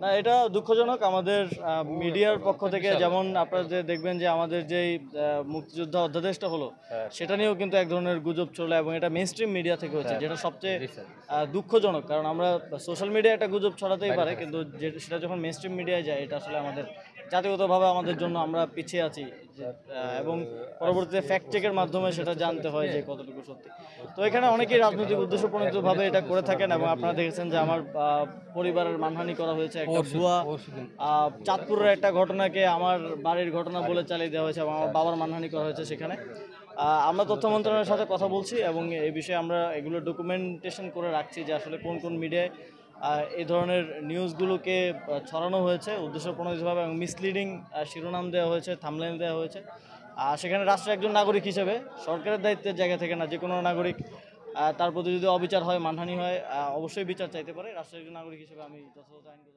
না, এটা দুঃখজনক। আমাদের মিডিয়ার পক্ষ থেকে যেমন আপনারা যে দেখবেন যে আমাদের যেই মুক্তিযোদ্ধা অধ্যাদেশটা হলো সেটা নিয়েও কিন্তু এক ধরনের গুজব চলে এবং এটা মেইন স্ট্রিম মিডিয়া থেকে হচ্ছে, যেটা সবচেয়ে দুঃখজনক। কারণ আমরা সোশ্যাল মিডিয়ায় একটা গুজব ছড়াতেই পারে, কিন্তু সেটা যখন মেইন স্ট্রিম মিডিয়ায় যায় এটা আসলে আমাদের জাতিগতভাবে আমাদের জন্য আমরা পিছিয়ে আছি এবং পরবর্তীতে ফ্যাক্ট চেকের মাধ্যমে সেটা জানতে হয় যে কতটুকু সত্যি। তো এখানে অনেকেই রাজনৈতিক উদ্দেশ্যপ্রণোদিতভাবে এটা করে থাকেন এবং আপনারা দেখেছেন যে আমার পরিবারের মানহানি করা হয়েছে, একটা ভুয়া চাঁদপুরের একটা ঘটনাকে আমার বাড়ির ঘটনা বলে চালিয়ে দেওয়া হয়েছে এবং আমার বাবার মানহানি করা হয়েছে সেখানে। আমরা তথ্য মন্ত্রণালয়ের সাথে কথা বলছি এবং এই বিষয়ে আমরা এগুলো ডকুমেন্টেশন করে রাখছি যে আসলে কোন কোন মিডিয়ায় এই ধরনের নিউজগুলোকে ছড়ানো হয়েছে উদ্দেশ্যপ্রণোদিতভাবে এবং মিসলিডিং শিরোনাম দেওয়া হয়েছে, থাম্বনেল দেওয়া হয়েছে। সেখানে রাষ্ট্রের একজন নাগরিক হিসেবে সরকারের দায়িত্বের জায়গা থেকে না, যে কোনো নাগরিক তার প্রতি যদি অবিচার হয়, মানহানি হয়, অবশ্যই বিচার চাইতে পারে। রাষ্ট্রের একজন নাগরিক হিসেবে আমি যথাযথ আইনগত